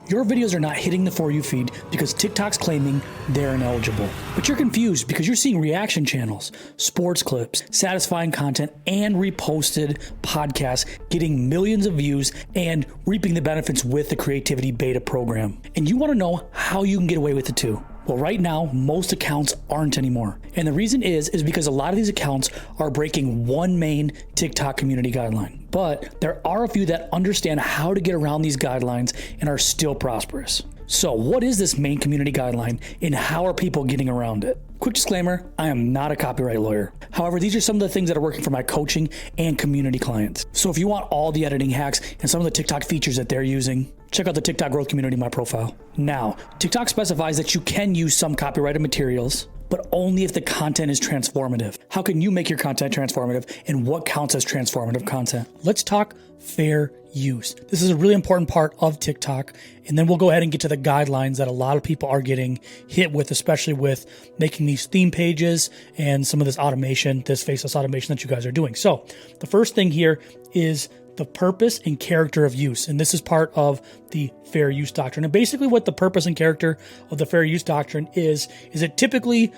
Your videos are not hitting the For You feed because TikTok's claiming they're ineligible. But you're confused because you're seeing reaction channels, sports clips, satisfying content, and reposted podcasts getting millions of views and reaping the benefits with the Creativity Beta program. And you want to know how you can get away with it too. Well, right now, most accounts aren't anymore. And the reason is because a lot of these accounts are breaking one main TikTok community guideline. But there are a few that understand how to get around these guidelines and are still prosperous. So what is this main community guideline and how are people getting around it? Quick disclaimer, I am not a copyright lawyer. However, these are some of the things that are working for my coaching and community clients. So if you want all the editing hacks and some of the TikTok features that they're using, check out the TikTok growth community in my profile. Now, TikTok specifies that you can use some copyrighted materials, but only if the content is transformative. How can you make your content transformative and what counts as transformative content? Let's talk fair use. This is a really important part of TikTok. And then we'll go ahead and get to the guidelines that a lot of people are getting hit with, especially with making these theme pages and some of this automation, this faceless automation that you guys are doing. So the first thing here is the purpose and character of use. And this is part of the fair use doctrine. And basically what the purpose and character of the fair use doctrine is it typically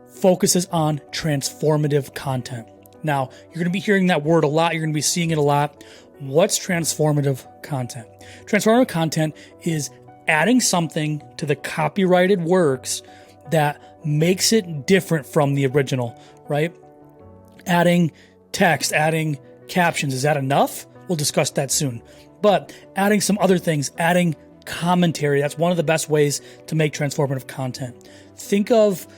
focuses on transformative content. Now, you're going to be hearing that word a lot. You're going to be seeing it a lot. What's transformative content? Transformative content is adding something to the copyrighted works that makes it different from the original, right? Adding text, adding captions. Is that enough? We'll discuss that soon. But adding some other things, adding commentary, that's one of the best ways to make transformative content. Think of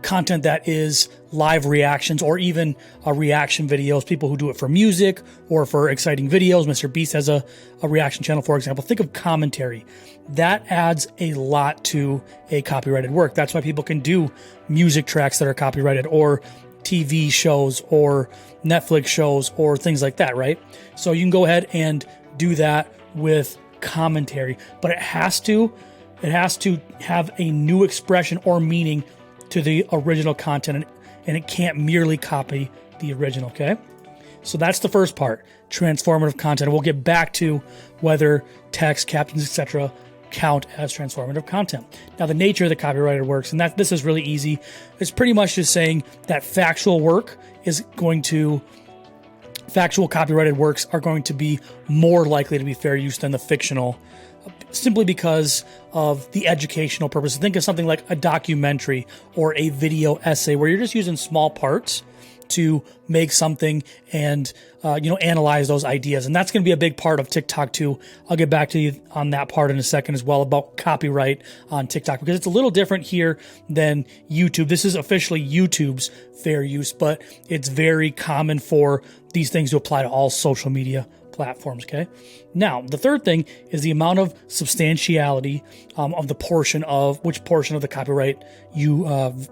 content that is live reactions or even reaction videos, people who do it for music or for exciting videos. Mr. Beast has a reaction channel, for example. Think of commentary. That adds a lot to a copyrighted work. That's why people can do music tracks that are copyrighted or TV shows or Netflix shows or things like that, right? So you can go ahead and do that with commentary, but it has to have a new expression or meaning to the original content, and it can't merely copy the original, okay? So that's the first part, transformative content. We'll get back to whether text, captions, etc. count as transformative content. Now, the nature of the copyrighted works, and this is really easy. It's pretty much just saying that factual copyrighted works are going to be more likely to be fair use than the fictional, simply because of the educational purpose. Think of something like a documentary or a video essay where you're just using small parts to make something and analyze those ideas. And that's going to be a big part of TikTok too. I'll get back to you on that part in a second as well about copyright on TikTok, because it's a little different here than YouTube. This is officially YouTube's fair use, but it's very common for these things to apply to all social media platforms, okay? Now, the third thing is the amount of substantiality of which portion of the copyright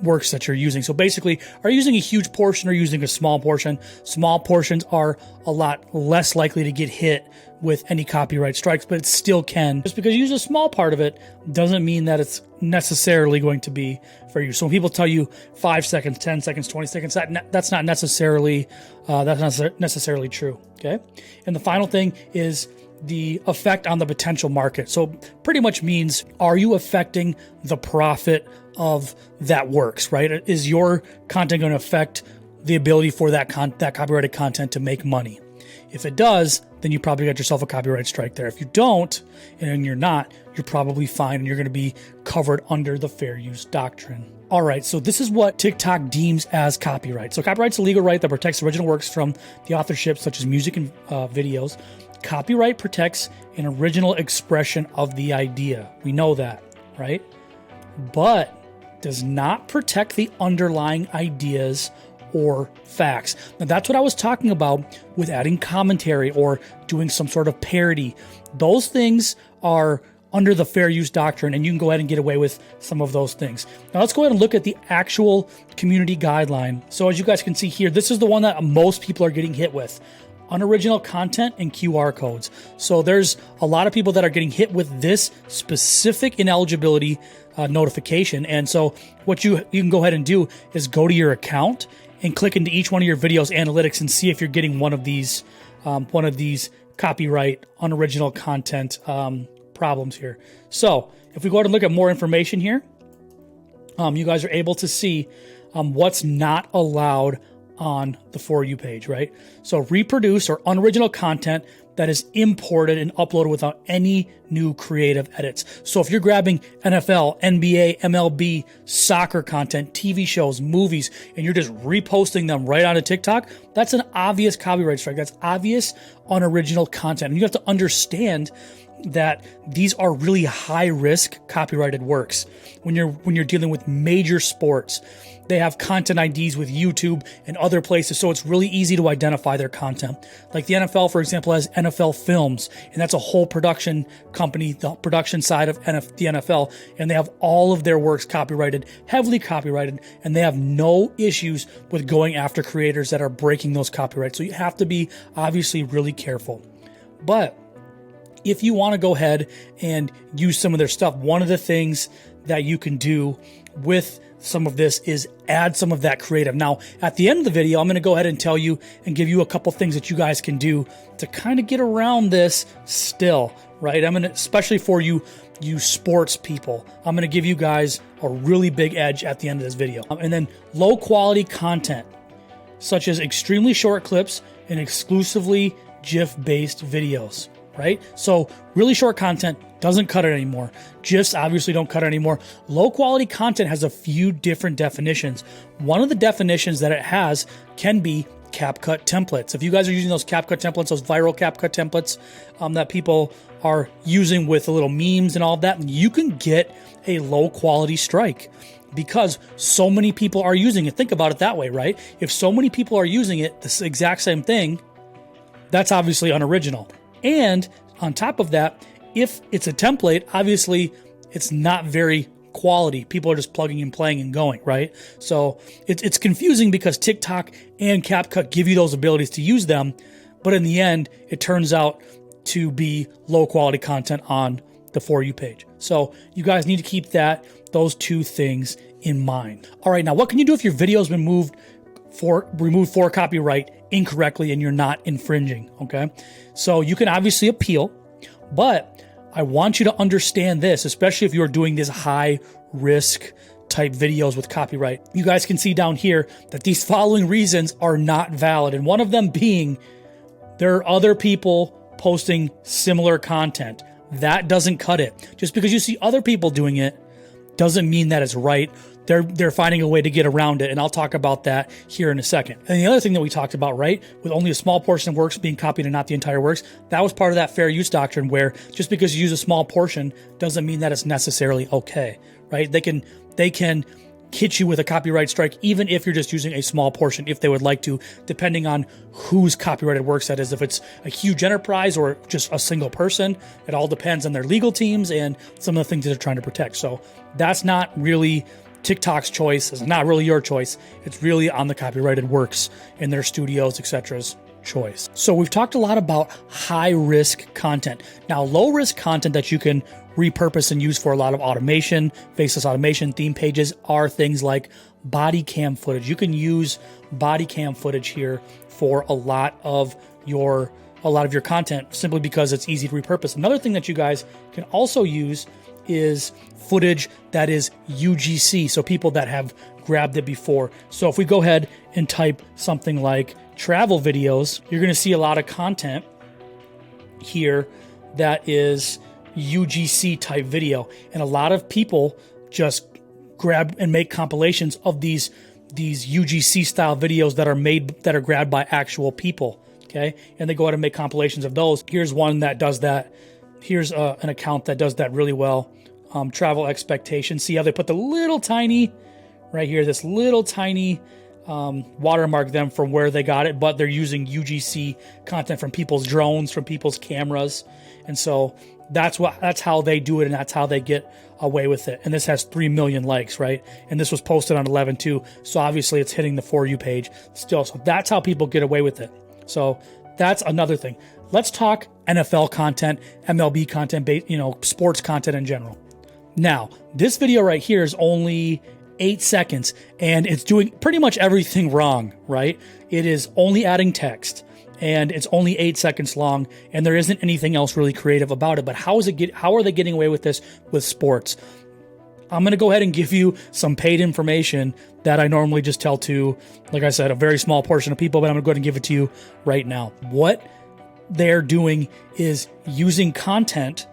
works that you're using. So basically, are you using a huge portion or using a small portion? Small portions are a lot less likely to get hit with any copyright strikes, but it still can. Just because you use a small part of it doesn't mean that it's necessarily going to be for you. So when people tell you 5 seconds, 10 seconds, 20 seconds, that's not necessarily true, okay? And the final thing is the effect on the potential market. So pretty much means, are you affecting the profit of that works, right? Is your content going to affect the ability for that copyrighted content to make money? If it does, then you probably got yourself a copyright strike there. If you don't, and you're not, you're probably fine and you're going to be covered under the fair use doctrine. All right, so this is what TikTok deems as copyright. So copyright's a legal right that protects original works from the authorship, such as music and videos. Copyright protects an original expression of the idea. We know that, right? But does not protect the underlying ideas or facts. Now, that's what I was talking about with adding commentary or doing some sort of parody. Those things are under the fair use doctrine, and you can go ahead and get away with some of those things. Now, let's go ahead and look at the actual community guideline. So as you guys can see here, this is the one that most people are getting hit with. Unoriginal content and QR codes. So there's a lot of people that are getting hit with this specific ineligibility notification. And so what you can go ahead and do is go to your account and click into each one of your videos analytics and see if you're getting one of these copyright unoriginal content problems here. So if we go ahead and look at more information here, you guys are able to see what's not allowed on the For You page, right? So reproduce or unoriginal content that is imported and uploaded without any new creative edits. So if you're grabbing NFL, NBA, MLB, soccer content, TV shows, movies, and you're just reposting them right onto TikTok, that's an obvious copyright strike. That's obvious unoriginal content. And you have to understand that these are really high risk copyrighted works. When you're dealing with major sports, they have content IDs with YouTube and other places, so it's really easy to identify their content. Like the NFL, for example, has NFL Films, and that's a whole production company, the production side of the NFL, and they have all of their works copyrighted, heavily copyrighted, and they have no issues with going after creators that are breaking those copyrights. So you have to be obviously really careful. But if you want to go ahead and use some of their stuff, one of the things that you can do with some of this is add some of that creative. Now, at the end of the video, I'm going to go ahead and tell you and give you a couple things that you guys can do to kind of get around this still, right? Especially for you sports people, I'm going to give you guys a really big edge at the end of this video. And then low quality content, such as extremely short clips and exclusively GIF-based videos. Right? So really short content doesn't cut it anymore. GIFs obviously don't cut it anymore. Low quality content has a few different definitions. One of the definitions that it has can be CapCut templates. If you guys are using those CapCut templates, those viral CapCut templates that people are using with the little memes and all of that, you can get a low quality strike because so many people are using it. Think about it that way, right? If so many people are using it, this exact same thing, that's obviously unoriginal. And on top of that, if it's a template, obviously it's not very quality. People are just plugging and playing and going, right? So it's confusing because TikTok and CapCut give you those abilities to use them, but in the end, it turns out to be low quality content on the For You page. So you guys need to keep those two things in mind. All right, now what can you do if your video has been removed for copyright incorrectly and you're not infringing? Okay, so you can obviously appeal, but I want you to understand this, especially if you're doing these high risk type videos with copyright. You guys can see down here that these following reasons are not valid, and one of them being there are other people posting similar content. That doesn't cut it. Just because you see other people doing it doesn't mean that it's right. They're finding a way to get around it, and I'll talk about that here in a second. And the other thing that we talked about, right, with only a small portion of works being copied and not the entire works, that was part of that fair use doctrine where just because you use a small portion doesn't mean that it's necessarily okay, right? They can hit you with a copyright strike even if you're just using a small portion, if they would like to, depending on whose copyrighted works that is. If it's a huge enterprise or just a single person, it all depends on their legal teams and some of the things that they're trying to protect. So that's not really TikTok's choice. It's not really your choice. It's really on the copyrighted works in their studios, etc's choice. So we've talked a lot about high risk content. Now, low risk content that you can repurpose and use for a lot of automation, faceless automation, theme pages are things like body cam footage. You can use body cam footage here for a lot of your content simply because it's easy to repurpose. Another thing that you guys can also use is footage that is UGC, so people that have grabbed it before. So if we go ahead and type something like travel videos, you're going to see a lot of content here that is UGC type video, and a lot of people just grab and make compilations of these UGC style videos that are grabbed by actual people. Okay, and they go out and make compilations of those. Here's one that does that. Here's an account that does that really well. Travel expectations. See how they put the little tiny, right here, this little tiny watermark them from where they got it, but they're using UGC content from people's drones, from people's cameras. And so that's how they do it, and that's how they get away with it. And this has 3 million likes, right? And this was posted on 11/2, so obviously it's hitting the For You page still. So that's how people get away with it. So that's another thing. Let's talk NFL content, MLB content, sports content in general. Now, this video right here is only 8 seconds, and it's doing pretty much everything wrong, right? It is only adding text. and it's only 8 seconds long, and there isn't anything else really creative about it. But how are they getting away with this with sports? I'm going to go ahead and give you some paid information that I normally just tell to, like I said, a very small portion of people, but I'm going to go ahead and give it to you right now. What they're doing is using content,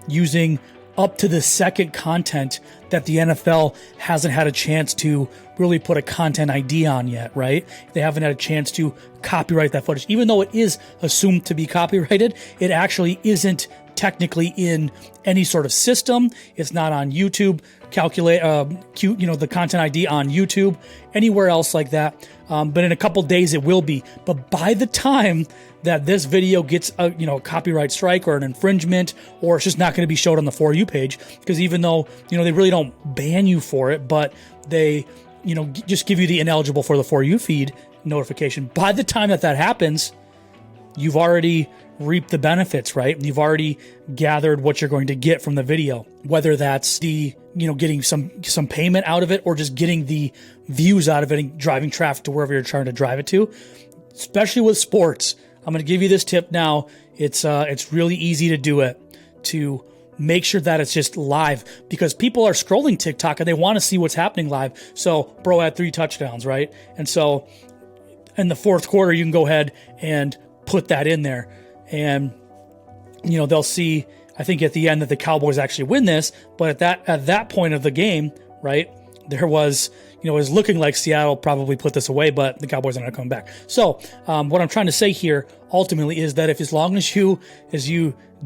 using up to the second content that the NFL hasn't had a chance to really put a content ID on yet, right? They haven't had a chance to copyright that footage. Even though it is assumed to be copyrighted, it actually isn't technically in any sort of system. It's not on YouTube, the content ID on YouTube, anywhere else like that. But in a couple days it will be. But by the time that this video gets a copyright strike or an infringement, or it's just not going to be showed on the For You page, because even though they really don't ban you for it, but they just give you the ineligible for the For You feed notification. By the time that happens, you've already reaped the benefits, right? You've already gathered what you're going to get from the video, whether that's the getting some payment out of it, or just getting the views out of it and driving traffic to wherever you're trying to drive it to. Especially with sports, I'm going to give you this tip now. It's really easy to do it, to make sure that it's just live, because people are scrolling TikTok and they want to see what's happening live. So bro had 3 touchdowns, right? And so in the fourth quarter, you can go ahead and put that in there, and they'll see, I think at the end, that the Cowboys actually win this. But at that point of the game, right, there was, it was looking like Seattle probably put this away, but the Cowboys are not coming back. So what I'm trying to say here ultimately is that as long as you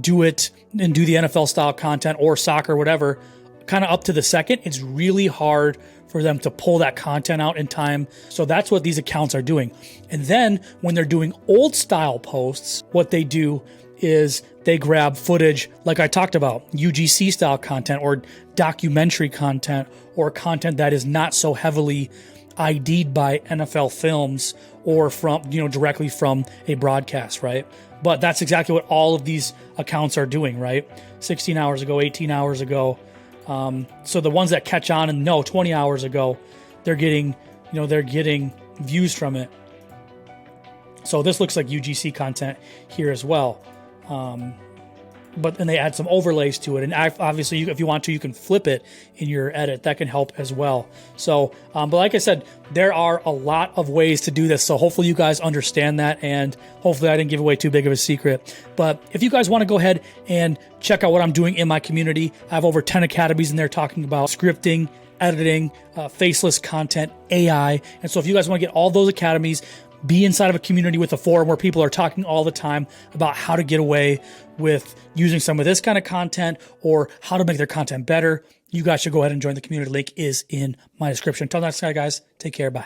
do it and do the NFL style content or soccer, whatever, kind of up to the second, it's really hard for them to pull that content out in time. So that's what these accounts are doing. And then when they're doing old style posts, what they do is they grab footage like I talked about, UGC style content or documentary content, or content that is not so heavily ID'd by NFL films or from, directly from a broadcast, right? But that's exactly what all of these accounts are doing, right? 16 hours ago, 18 hours ago. So the ones that catch on and know 20 hours ago, they're getting views from it. So this looks like UGC content here as well. But then they add some overlays to it. And obviously, if you want to, you can flip it in your edit. That can help as well. So, but like I said, there are a lot of ways to do this. So hopefully you guys understand that, and hopefully I didn't give away too big of a secret. But if you guys want to go ahead and check out what I'm doing in my community, I have over 10 academies in there talking about scripting, editing, faceless content, AI. And so if you guys want to get all those academies, be inside of a community with a forum where people are talking all the time about how to get away with using some of this kind of content, or how to make their content better, you guys should go ahead and join the community. Link is in my description. Until next time, guys, take care. Bye.